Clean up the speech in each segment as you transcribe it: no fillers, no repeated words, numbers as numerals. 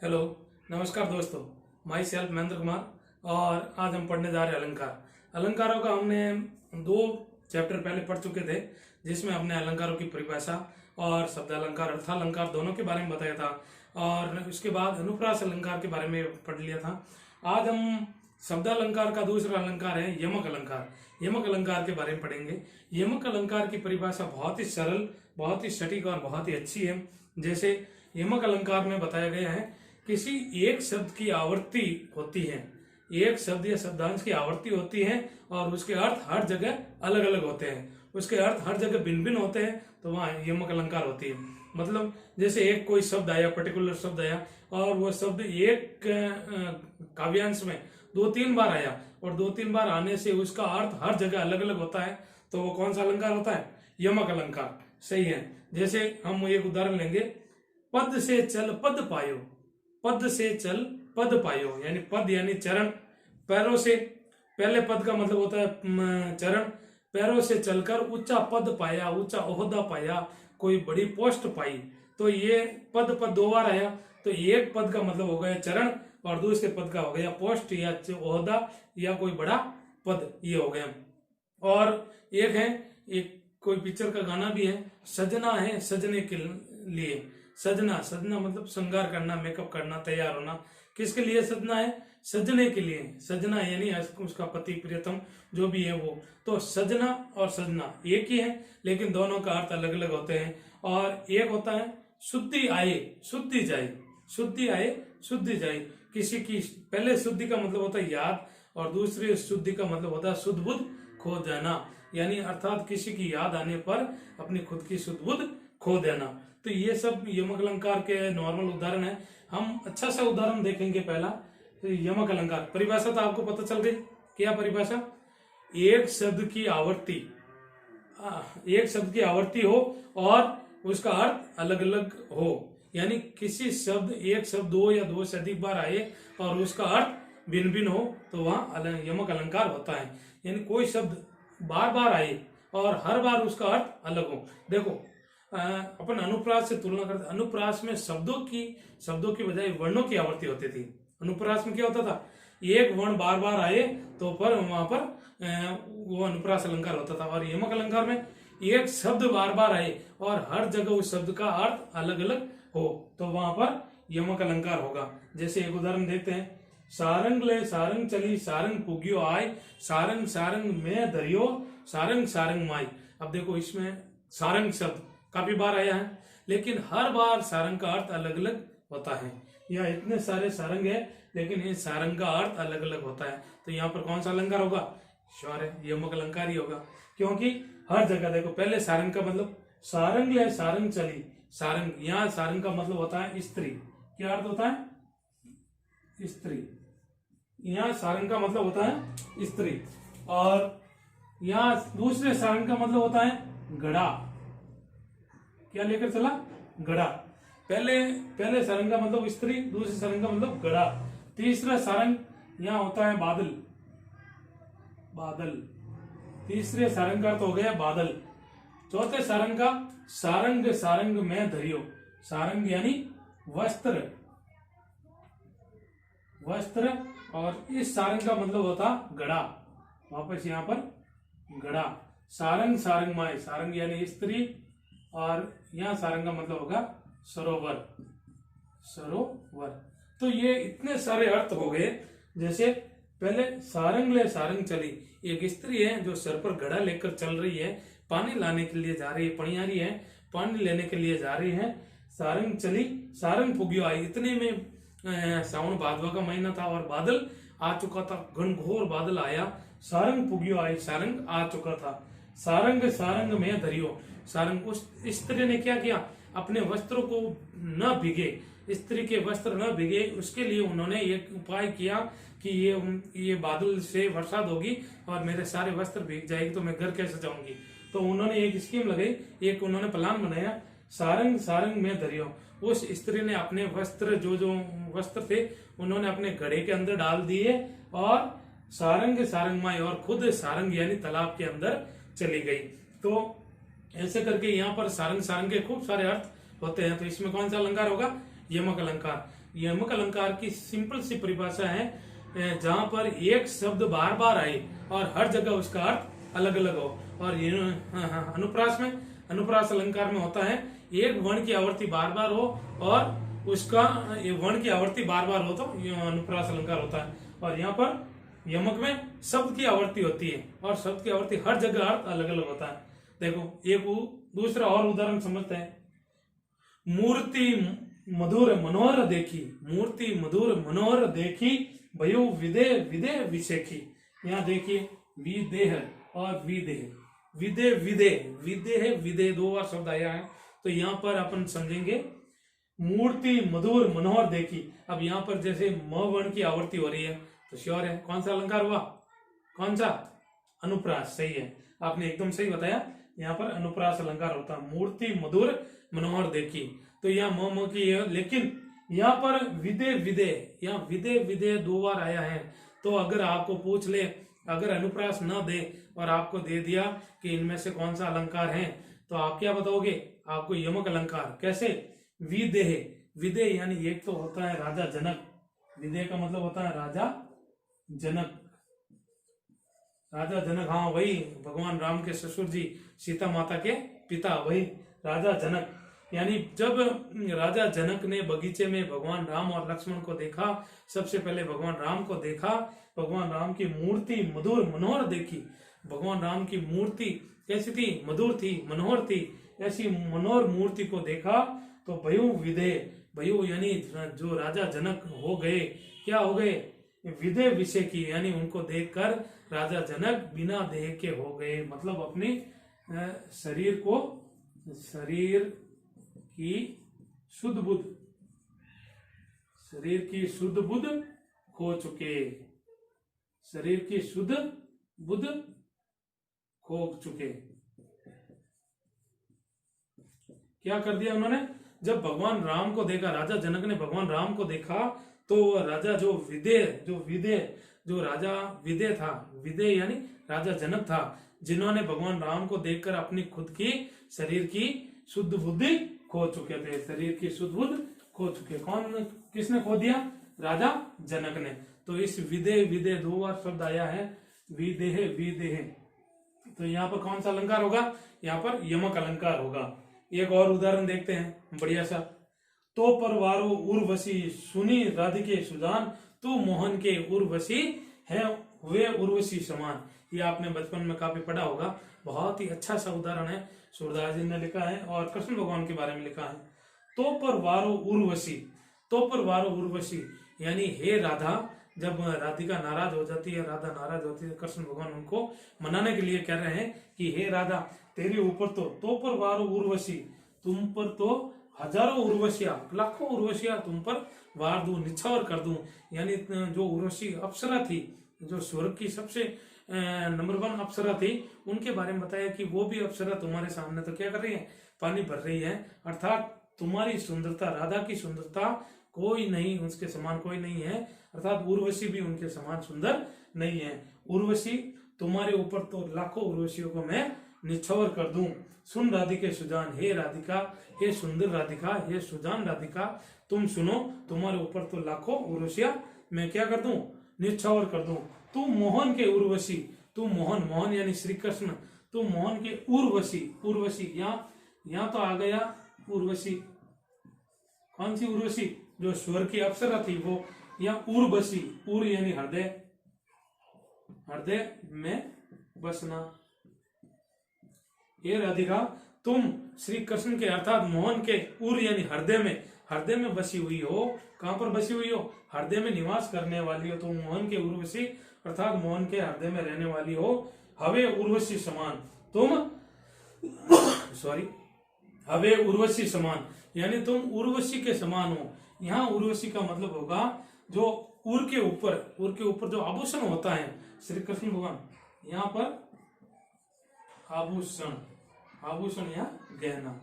Hello, नमस्कार दोस्तों। My self Mahendra Kumar और आज हम पढ़ने जा रहे हैं अलंकार। अलंकारों का हमने 2 चैप्टर पहले पढ़ चुके थे, जिसमें हमने अलंकारों की परिभाषा और शब्द अलंकार अर्थालंकार दोनों के बारे में बताया था और उसके बाद अनुप्रास अलंकार के बारे में पढ़ लिया था। आज हम शब्द अलंकार का दूसरा अलंकार है यमक अलंकार। यमक अलंकार के बारे में पढ़ेंगे। यमक अलंकार की परिभाषा बहुत ही सरल, बहुत ही सटीक और बहुत ही अच्छी है। जैसे यमक अलंकार में बताया गया है, किसी एक शब्द की आवर्ती होती है, एक शब्द या शब्दांश की आवर्ती होती है और उसके अर्थ हर जगह अलग अलग होते हैं, उसके अर्थ हर जगह भिन्न भिन्न होते हैं, तो वहाँ यमक अलंकार होती है। मतलब जैसे एक कोई शब्द आया, पर्टिकुलर शब्द आया और वो शब्द एक काव्यांश में 2-3 बार आया और 2-3 बार आने से उसका अर्थ हर जगह अलग अलग होता है, तो वो कौन सा अलंकार होता है? यमक अलंकार। सही है। जैसे हम एक उदाहरण लेंगे, पद से चल पद पायो, पद से चल पद पायो, यानी पद यानी चरण, पैरों से, पहले पद का मतलब होता है चरण, पैरों से चलकर ऊंचा पद पाया, ऊंचा ओहदा पाया, कोई बड़ी पोस्ट पाई। तो ये पद 2 बार आया, तो एक पद का मतलब हो गया चरण और दूसरे पद का हो गया पोस्ट या ओहदा या कोई बड़ा पद, ये हो गया। और एक है, एक कोई पिक्चर का गाना भी है, सजना है सजने के लिए। सजना, सजना मतलब श्रृंगार करना, मेकअप करना, तैयार होना। किसके लिए सजना है? सजने के लिए। सजना यानी उसका पति, प्रियतम, जो भी है वो। तो सजना और सजना एक ही है, लेकिन दोनों का अर्थ अलग अलग होते हैं। और एक होता है शुद्धि आए शुद्धि जाए, शुद्धि आए शुद्धि जाए। किसी की पहले शुद्धि का मतलब होता है याद और दूसरी शुद्धि का मतलब होता है शुद्ध बुद्ध खो जाना, यानी अर्थात किसी की याद आने पर अपनी खुद की शुद्ध बुद्ध खो देना। तो ये सब यमक अलंकार के नॉर्मल उदाहरण है। हम अच्छा सा उदाहरण देखेंगे। पहला यमक अलंकार परिभाषा तो आपको पता चल गई। क्या परिभाषा? एक शब्द की आवर्ती, एक शब्द की आवर्ती हो और उसका अर्थ अलग अलग हो, यानी किसी शब्द, एक शब्द 2 या 2 से अधिक बार आए और उसका अर्थ भिन्न भिन्न हो, तो वहां यमक अलंकार होता है। यानी कोई शब्द बार बार आए और हर बार उसका अर्थ अलग हो। देखो, अपन अनुप्रास से तुलना करते, अनुप्रास में शब्दों की बजाय वर्णों की आवर्ती होती थी। अनुप्रास में क्या होता था? एक वर्ण बार बार आए तो पर वहां पर वो अनुप्रास अलंकार होता था। और यमक अलंकार में एक शब्द बार बार आए और हर जगह उस शब्द का अर्थ अलग अलग हो, तो वहां पर यमक अलंकार होगा। जैसे एक उदाहरण देखते हैं, सारंग ले सारंग चली, सारंग पुगियो आय, सारंग सारंग में धरियो, सारंग सारंग माई। अब देखो, इसमें सारंग शब्द काफी बार आया है, लेकिन हर बार सारंग का अर्थ अलग अलग होता है। यहाँ इतने सारे सारंग है, लेकिन ये सारंग का अर्थ अलग अलग होता है। तो यहाँ पर कौन सा अलंकार होगा? श्योर है, यमक अलंकार ही होगा, क्योंकि हर जगह देखो, पहले सारंग का मतलब सारंग ले सारंग चली, सारंग, यहाँ सारंग का मतलब होता है स्त्री। क्या अर्थ होता है? स्त्री। यहाँ सारंग का मतलब होता है स्त्री। और यहाँ दूसरे सारंग का मतलब होता है घड़ा। क्या लेकर चला? घड़ा। पहले सारंग का मतलब स्त्री, दूसरे सारंग का मतलब घड़ा, तीसरा सारंग यहाँ होता है बादल। बादल, तीसरे सारंग का तो हो गया बादल। चौथे सारंग का सारंग सारंग में धरियो, सारंग यानी वस्त्र, वस्त्र। और इस सारंग का मतलब होता घड़ा। वापस यहाँ पर घड़ा। सारंग सारंग माई, सारंग यानी स्त्री और यहाँ सारंग का मतलब होगा सरोवर, सरोवर। तो ये इतने सारे अर्थ हो गए। जैसे पहले सारंग ले सारंग चली, एक स्त्री है जो सर पर घड़ा लेकर चल रही है, पानी लाने के लिए जा रही है, पनियारी है, पानी लेने के लिए जा रही है। सारंग चली, सारंग पुगियो आई। इतने में सावन भादवा का महीना था और बादल आ चुका था, घनघोर बादल आया। सारंग पुगियो आई, सारंग आ चुका था। सारंग सारंग में धरियो, सारंग, उस स्त्री ने क्या किया? अपने वस्त्रों को न भिगे, स्त्री के वस्त्र न भिगे, उसके लिए उन्होंने एक उपाय किया कि ये बादल से बरसात होगी और मेरे सारे वस्त्र भीग जाएंगे, तो मैं घर कैसे जाऊंगी। तो उन्होंने एक स्कीम लगाई, एक उन्होंने प्लान बनाया, सारंग सारंग में धरियो। उस स्त्री ने अपने वस्त्र, जो वस्त्र थे, उन्होंने अपने घड़े के अंदर डाल दिए और सारंग सारंग माई, और खुद सारंग यानी तालाब के अंदर चली गई। तो ऐसे करके यहाँ पर सारंग सारंग के खूब सारे अर्थ होते हैं। तो इसमें कौन सा अलंकार होगा? यमक अलंकार। यमक अलंकार की सिंपल सी परिभाषा है जहां पर एक शब्द बार बार आए और हर जगह उसका अर्थ अलग अलग हो। और अनुप्रास अलंकार में होता है एक वर्ण की आवृत्ति बार बार हो और उसका वर्ण की आवृत्ति बार बार हो तो अनुप्रास अलंकार होता है। और यहाँ पर यमक में शब्द की आवृत्ति होती है और शब्द की आवृत्ति हर जगह अर्थ अलग अलग होता है। देखो एक दूसरा और उदाहरण समझते हैं। मूर्ति मधुर मनोहर देखी, मूर्ति मधुर मनोहर देखी, भयो विदे विदे विशेखी। यहाँ देखिए विदेह और विदेह, विदे विदे, विदेह विदे दो बार शब्द आया है। तो यहाँ पर अपन समझेंगे मूर्ति मधुर मनोहर देखी। अब यहाँ पर जैसे म वर्ण की आवृत्ति हो रही है तो श्योर है कौन सा अलंकार हुआ, कौन सा, अनुप्रास। सही है, आपने एकदम सही बताया, यहाँ पर अनुप्रास अलंकार होता है। मूर्ति मधुर मनोहर देखी, तो यहाँ म की है, लेकिन यहाँ पर विदे विदे, यहाँ विदे विदे दो बार आया है। तो अगर आपको पूछ ले, अगर अनुप्रास न दे और आपको दे दिया कि इनमें से कौन सा अलंकार है, तो आप क्या बताओगे, आपको यमक अलंकार। कैसे, विदेह, विदेह यानी एक तो होता है राजा जनक, विदेह का मतलब होता है राजा जनक, राजा जनक, हाँ वही भगवान राम के ससुर जी, सीता माता के पिता, वही राजा जनक। यानी जब राजा जनक ने बगीचे में भगवान राम और लक्ष्मण को देखा, सबसे पहले भगवान राम को देखा, भगवान राम की मूर्ति मधुर मनोहर देखी। भगवान राम की मूर्ति कैसी थी, मधुर थी, मनोहर थी। ऐसी मनोहर मूर्ति को देखा तो भयो विदे, भयो यानी जो राजा जनक हो गए, क्या हो गए, विदे विषय की, यानी उनको देखकर राजा जनक बिना देह के हो गए। मतलब अपनी शरीर को, शरीर की शुद्ध बुद्ध, शरीर की शुद्ध बुद्ध खो चुके, शरीर की शुद्ध बुद्ध खो चुके। क्या कर दिया उन्होंने, जब भगवान राम को देखा, राजा जनक ने भगवान राम को देखा, तो राजा जो राजा विदे था, विदे यानी राजा जनक था, जिन्होंने भगवान राम को देखकर अपनी खुद की शरीर की शुद्ध बुद्धि खो चुके थे, शरीर की शुद्ध बुद्धि खो चुके। कौन, किसने खो दिया, राजा जनक ने। तो इस विदे विदे दो बार शब्द आया है, विदेह विदेह। तो यहाँ पर कौन सा अलंकार होगा, यहाँ पर यमक अलंकार होगा। एक और उदाहरण देखते हैं बढ़िया सा। तो परवारो उर्वशी सुनी राधिके सुजान, तू मोहन के उर्वशी है हुए उर्वशी समान। ये आपने बचपन में काफी पढ़ा होगा, बहुत ही अच्छा सा उदाहरण है, सूरदास जी ने लिखा है और कृष्ण भगवान के बारे में लिखा है। तो परवारो उर्वशी, तो परवारो उर्वशी यानी हे राधा, जब राधिका नाराज हो जाती है, राधा नाराज होती है, कृष्ण भगवान उनको मनाने के लिए कह रहे हैं कि हे राधा तेरे ऊपर तो पर वारो उर्वशी, तुम पर तो हजारों उर्वशिया, लाखों उर्वशिया तुम पर वार दूं, निछावर कर दूं। यानी जो उर्वशी अप्सरा थी, जो स्वर्ग की सबसे नंबर 1 अप्सरा थी, उनके बारे में बताया कि वो भी अप्सरा तुम्हारे सामने तो क्या कर रही है, पानी भर रही है। अर्थात तुम्हारी सुंदरता, राधा की सुंदरता कोई नहीं, उसके समान कोई नहीं है। अर्थात उर्वशी भी उनके समान सुंदर नहीं है। उर्वशी तुम्हारे ऊपर तो लाखों उर्वशियों को मैं निछावर कर दूं। सुन राधिके सुजान, हे राधिका, हे सुंदर राधिका, हे सुजान राधिका, तुम सुनो, तुम्हारे ऊपर तो लाखों उर्वशिया मैं क्या कर दूं, निछावर कर दूं। तू मोहन के उर्वशी, तू मोहन, मोहन यानी श्री कृष्ण, तू मोहन के उर्वशी, उर्वशी यहाँ तो आ गया उर्वशी, कौन सी उर्वशी, जो स्वर्ग की अप्सरा थी वो। यहाँ उर्वशी, उर यानी हृदय, हृदय में बसना। ये राधिका तुम श्री कृष्ण के अर्थात मोहन के उर यानी हृदय में बसी हुई हो। कहां पर बसी हुई हो, हृदय में निवास करने वाली हो, तुम मोहन के उर्वशी अर्थात मोहन के हृदय में रहने वाली हो। हवे उर्वशी समान, तुम हवे उर्वशी समान यानी तुम उर्वशी के समान हो। यहाँ उर्वशी का मतलब होगा जो उर के ऊपर जो आभूषण होता है, श्री कृष्ण भगवान यहाँ पर आभूषण या गहना,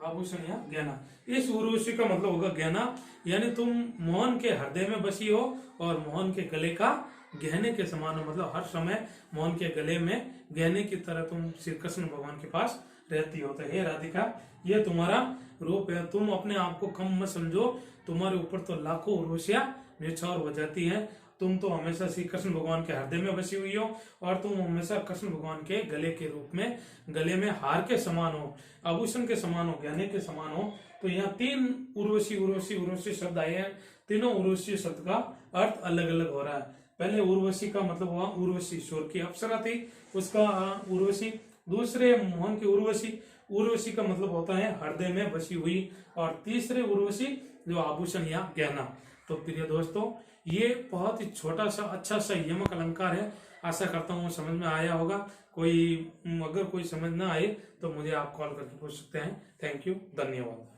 आभूषण या गहना, इस उर्वशी का मतलब होगा गहना। यानी तुम मोहन के हृदय में बसी हो और मोहन के गले का गहने के समान हो। मतलब हर समय मोहन के गले में गहने की तरह तुम श्री कृष्ण भगवान के पास रहती हो। तो हे राधिका, ये तुम्हारा रूप है, तुम अपने आप को कम मत समझो, तुम्हारे ऊपर तो लाखों उर्वशियां न्यौछावर हो जाती हैं। तुम तो हमेशा श्री कृष्ण भगवान के हृदय में बसी हुई हो, और तुम हमेशा कृष्ण भगवान के गले के रूप में, गले में हार के समान हो, आभूषण के समान हो, गहने के समान हो। तो यहाँ 3 उर्वशी उर्वशी उर्वशी शब्द आए हैं। तीनों उर्वशी शब्द का अर्थ अलग अलग हो रहा है। पहले उर्वशी का मतलब हुआ उर्वशी स्वर की अप्सरा थी, उसका उर्वशी। दूसरे मोहन की उर्वशी, उर्वशी का मतलब होता है हृदय में बसी हुई। और तीसरे उर्वशी जो आभूषण या गहना। तो प्रिय दोस्तों, ये बहुत ही छोटा सा अच्छा सा यमक अलंकार है। आशा करता हूँ समझ में आया होगा। अगर कोई समझ ना आए तो मुझे आप कॉल करके पूछ सकते हैं। थैंक यू, धन्यवाद।